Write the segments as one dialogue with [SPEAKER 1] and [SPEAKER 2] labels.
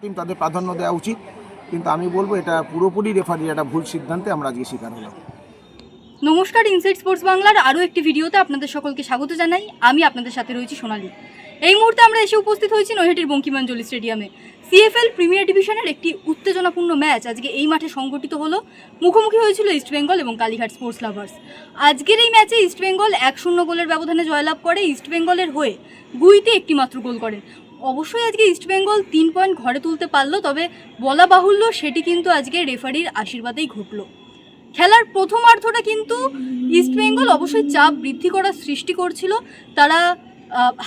[SPEAKER 1] Team তাদের প্রাধান্য দেওয়া উচিত, কিন্তু আমি বলবো এটা পুরোপুরি রেফারির একটা ভুল সিদ্ধান্তে আমরা আজকে শিকার হলাম।
[SPEAKER 2] নমস্কার, ইনসাইড স্পোর্টস বাংলার আরও একটি ভিডিওতে আপনাদের সকলকে স্বাগত জানাই। আমি আপনাদের সাথে রয়েছি সোনালী। এই মুহূর্তে আমরা এসে উপস্থিত হয়েছি নৈহাটির বঙ্কিমাঞ্জলি স্টেডিয়ামে। সিএফএল প্রিমিয়ার ডিভিশনের একটি উত্তেজনাপূর্ণ ম্যাচ আজকে এই মাঠে সংগঠিত হলো। মুখোমুখি হয়েছিল ইস্টবেঙ্গল এবং কালীঘাট স্পোর্টস লাভার্স। আজকের এই ম্যাচে ইস্টবেঙ্গল 1-0 গোলের ব্যবধানে জয়লাভ করে। ইস্টবেঙ্গলের হয়ে গুইতে একটি মাত্র গোল করেন। অবশ্যই আজকে ইস্টবেঙ্গল 3 পয়েন্ট ঘরে তুলতে পারলো, তবে বলা বাহুল্য সেটি কিন্তু আজকে রেফারির আশীর্বাদেই ঘটলো। খেলার প্রথমার্ধটা কিন্তু ইস্টবেঙ্গল অবশ্যই চাপ বৃদ্ধি করার সৃষ্টি করছিল। তারা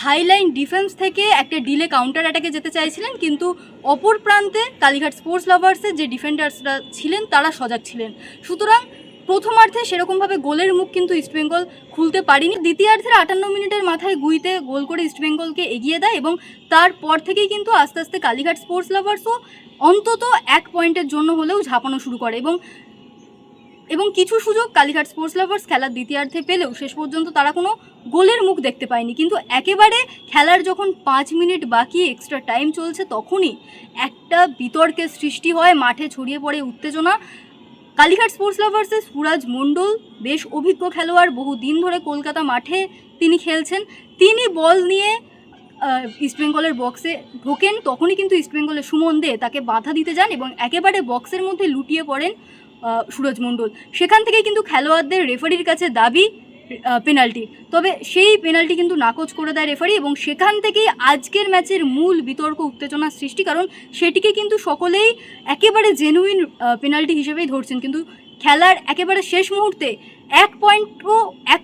[SPEAKER 2] হাইলাইন ডিফেন্স থেকে একটা ডিলে কাউন্টার অ্যাটাকে যেতে চাইছিলেন, কিন্তু অপর প্রান্তে কালীঘাট স্পোর্টস লাভার্সের যে ডিফেন্ডার্সরা ছিলেন তারা সজাগ ছিলেন। সুতরাং প্রথমার্ধে সেরকমভাবে গোলের মুখ কিন্তু ইস্টবেঙ্গল খুলতে পারেনি। দ্বিতীয়ার্ধের 58 মিনিটের মাথায় গুইতে গোল করে ইস্টবেঙ্গলকে এগিয়ে দেয় এবং তারপর থেকেই কিন্তু আস্তে আস্তে কালীঘাট স্পোর্টস লাভার্সও অন্তত 1 পয়েন্টের জন্য হলেও ঝাঁপানো শুরু করে এবং কিছু সুযোগ কালীঘাট স্পোর্টস লাভার্স খেলার দ্বিতীয়ার্ধে পেলেও শেষ পর্যন্ত তারা কোনো গোলের মুখ দেখতে পায়নি। কিন্তু একেবারে খেলার যখন 5 মিনিট বাকি, এক্সট্রা টাইম চলছে, তখনই একটা বিতর্কের সৃষ্টি হয়, মাঠে ছড়িয়ে পড়ে উত্তেজনা। কালীঘাট স্পোর্টস লাভার্সের সুরাজ মণ্ডল বেশ অভিজ্ঞ খেলোয়াড়, বহু দিন ধরে কলকাতা মাঠে তিনি খেলছেন। তিনি বল নিয়ে ইস্টবেঙ্গলের বক্সে ঢোকেন, তখনই কিন্তু ইস্টবেঙ্গলের সুমন দে তাকে বাধা দিতে যান এবং একেবারে বক্সের মধ্যে লুটিয়ে পড়েন সুরজ মণ্ডল। সেখান থেকেই কিন্তু খেলোয়াড়দের রেফারির কাছে দাবি পেনাল্টি, তবে সেই পেনাল্টি কিন্তু নাকচ করে দেয় রেফারি এবং সেখান থেকেই আজকের ম্যাচের মূল বিতর্ক উত্তেজনার সৃষ্টি, কারণ সেটিকে কিন্তু সকলেই একেবারে জেনুইন পেনাল্টি হিসেবেই ধরছেন। কিন্তু খেলার একেবারে শেষ মুহূর্তে 1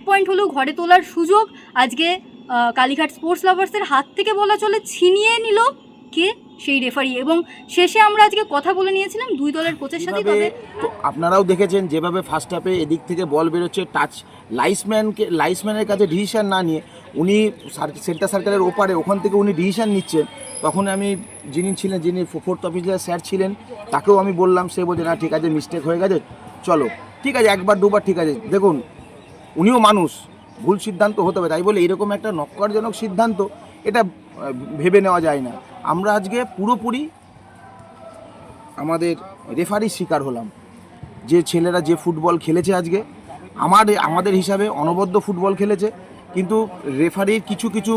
[SPEAKER 2] পয়েন্ট হলেও ঘরে তোলার সুযোগ আজকে কালীঘাট স্পোর্টস লাভার্সের হাত থেকে বলা চলে ছিনিয়ে নিল কে, সেই রেফারি। এবং শেষে আমরা আজকে কথা বলে নিয়েছিলাম দুই দলের কোচের সাথে। তবে
[SPEAKER 1] তো আপনারাও দেখেছেন যেভাবে ফার্স্ট হাফে এদিক থেকে বল বেরোচ্ছে, লাইসম্যানের কাছে ডিসিশন না নিয়ে উনি সেন্টার সার্কেলের ওপারে ওখান থেকে উনি ডিসিশন নিচ্ছেন। তখন আমি যিনি ফোর্থ অফিসার স্যার ছিলেন তাকেও আমি বললাম, সে বলছে না ঠিক আছে, মিস্টেক হয়ে গেছে, চলো ঠিক আছে, একবার দুবার ঠিক আছে। দেখুন উনিও মানুষ, ভুল সিদ্ধান্ত হতে হবে, তাই বলে এরকম একটা নক্কারজনক সিদ্ধান্ত এটা ভেবে নেওয়া যায় না। আমরা আজকে পুরোপুরি আমাদের রেফারির শিকার হলাম। যে ছেলেরা যে ফুটবল খেলেছে আজকে আমাদের হিসাবে অনবদ্য ফুটবল খেলেছে, কিন্তু রেফারির কিছু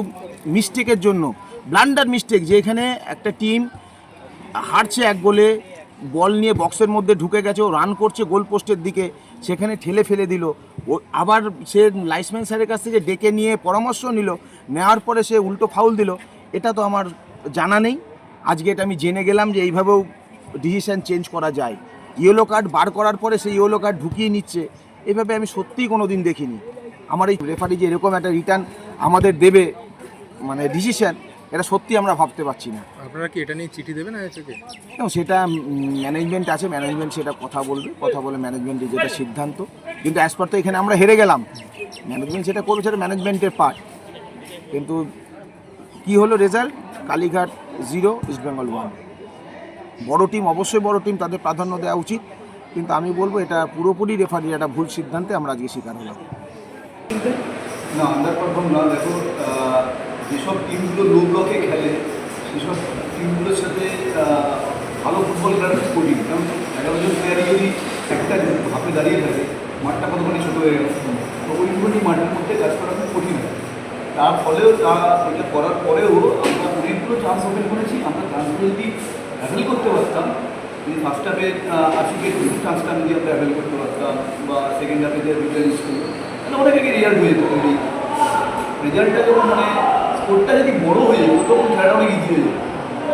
[SPEAKER 1] মিস্টেকের জন্য, ব্লান্ডার মিস্টেক, যে এখানে একটা টিম হারছে 1 গোলে, বল নিয়ে বক্সের মধ্যে ঢুকে গেছে, ও রান করছে গোল পোস্টের দিকে, সেখানে ঠেলে ফেলে দিল। ও আবার সে লাইসম্যান স্যারের কাছ থেকে ডেকে নিয়ে পরামর্শ নেওয়ার পরে সে উল্টো ফাউল দিল। এটা তো আমার জানা নেই, আজকে এটা আমি জেনে গেলাম যে এইভাবেও ডিসিশন চেঞ্জ করা যায়। ইয়েলো কার্ড বার করার পরে সেই ইয়েলো কার্ড ঢুকিয়ে নিচ্ছে, এভাবে আমি সত্যিই কোনো দিন দেখিনি। আমার এই রেফারি যে এরকম একটা রিটার্ন আমাদের দেবে, মানে ডিসিশন, এটা সত্যি আমরা ভাবতে পারছি না।
[SPEAKER 3] আপনারা কি এটা নিয়ে চিঠি দেবেন?
[SPEAKER 1] সেটা ম্যানেজমেন্ট আছে, ম্যানেজমেন্ট সেটা কথা বলে ম্যানেজমেন্টের যেটা সিদ্ধান্ত, কিন্তু অ্যাজ পার তো এখানে আমরা হেরে গেলাম, ম্যানেজমেন্ট সেটা করবে, সেটা ম্যানেজমেন্টের পার্ট। কিন্তু কি হলো রেজাল্ট? কালীঘাট 0, ইস্টবেঙ্গল 1। বড় টিম, অবশ্যই বড় টিম, তাদের প্রাধান্য দেওয়া উচিত, কিন্তু আমি বলবো এটা পুরোপুরি রেফারির একটা ভুল সিদ্ধান্তে আমরা আজকে শিকার হলাম।
[SPEAKER 4] না, আন্ডার পারফর্ম না। দেখো, যেসব টিমগুলো লো ব্লকে খেলে সেসব টিমগুলোর সাথে ভালো ফুটবল খেলাটা খুব কঠিন, কারণ 11 জন প্লেয়ারই যদি একটা হাফে দাঁড়িয়ে থাকে, মাঠটা কতখানি ছোটো হয়ে গেল, তো ওইগুলোই মাঠের মধ্যে কাজ করা খুব কঠিন হয়। তার ফলেও এটা করার পরেও আমরা অনেকগুলো চান্স ওপেন করেছি। আমরা চান্সগুলো যদি হ্যান্ডেল করতে পারতাম, যদি ফার্স্ট হাফে আশিকের চান্সটা যদি আমরা হ্যান্ডেল করতে পারতাম, বা সেকেন্ড হাফে যে দুটো ইউজ করবো, তাহলে অনেক আগে রেজাল্ট হয়ে যেত। রেজাল্টটা যখন স্কোরটা যদি বড়ো হয়ে যেত তখন খেলাটা অনেক ইজি হয়ে যেত।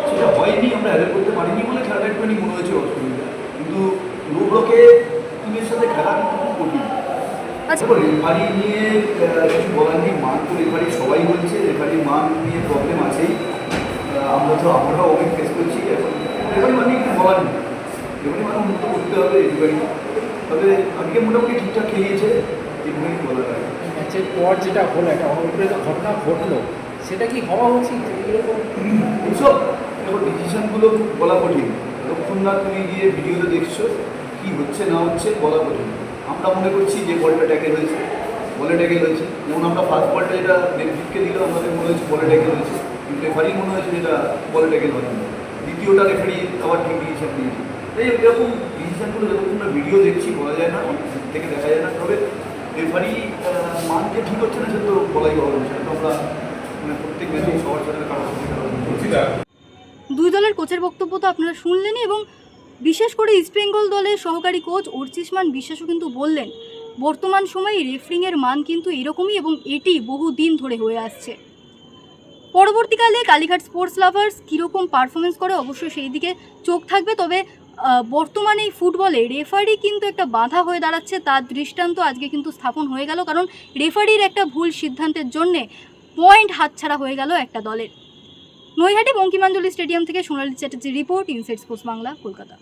[SPEAKER 4] সেটা হয়নি, আমরা হ্যান্ডেল করতে পারিনি বলে খেলাটা একটুখানি মনে হয়েছে অসুবিধা। কিন্তু লো ব্লকে টিমের সাথে খেলা কিন্তু খুব কঠিন। রেফারি নিয়ে কিছু বলার নেই, মান তো রেফারি সবাই বলছে, রেফারির মান নিয়ে প্রবলেম আছেই। আমরাও অনেক ফেস করছি। এখন রেফারি মানে একটু বলার নেই, রেফারি মানে উন্নত করতে হবে রেফারি। তবে আজকে মোটামুটি ঠিকঠাক খেলিয়েছে, এগুলোই বলা যায়।
[SPEAKER 5] ম্যাচের পর যেটা হলো, একটা অনুপ্রেরিত ঘটনা ঘটলো, সেটা কি হওয়া উচিত?
[SPEAKER 4] এইসব দেখো, ডিসিশনগুলো বলা কঠিন। যতক্ষণ না তুমি গিয়ে ভিডিওতে দেখছো কী হচ্ছে না হচ্ছে, বলা কঠিন। আমরা মনে করছি যে বলটা ট্যাকেল হয়েছে, যেমন আমরা ফার্স্ট বলটা যেটা বেনফিটকে দিল, আমাদের মনে হয়েছে বলে ট্যাকেল হয়েছে, কিন্তু রেফারি মনে হয়েছে যেটা বলে ট্যাকেল হয়নি। দ্বিতীয়টা রেফারি আবার ঠিক ডিসিশন নিয়েছে। তাই এরকম ডিসিশনগুলো যতক্ষণ না ভিডিও দেখছি বলা যায় না, অনেক দিক থেকে দেখা যায় না। তবে রেফারি মান যে ঠিক হচ্ছে না সেটা তো বলাই ভালো, সেটা তো আমরা মানে প্রত্যেক ম্যাচে সবার সাথে কারোর সাথে কারোর।
[SPEAKER 2] দুই দলের কোচের বক্তব্য তো আপনারা শুনলেনই, এবং বিশেষ করে ইস্টবেঙ্গল দলের সহকারী কোচ অর্চিষ্মান বিশ্বাসও কিন্তু বললেন বর্তমান সময়ে রেফারিংয়ের মান কিন্তু এরকমই এবং এটি বহুদিন ধরে হয়ে আসছে। পরবর্তীকালে কালীঘাট স্পোর্টস লাভার্স কীরকম পারফরমেন্স করে অবশ্যই সেই দিকে চোখ থাকবে। তবে বর্তমানে এই ফুটবলে রেফারি কিন্তু একটা বাধা হয়ে দাঁড়াচ্ছে, তার দৃষ্টান্ত আজকে কিন্তু স্থাপন হয়ে গেল, কারণ রেফারির একটা ভুল সিদ্ধান্তের জন্যে পয়েন্ট হাতছাড়া হয়ে গেল একটা দলের। নৈহাটি বঙ্কিমাঞ্জলি স্টেডিয়াম থেকে সোনালী চ্যাটার্জির report, inside sports Bangla, Kolkata.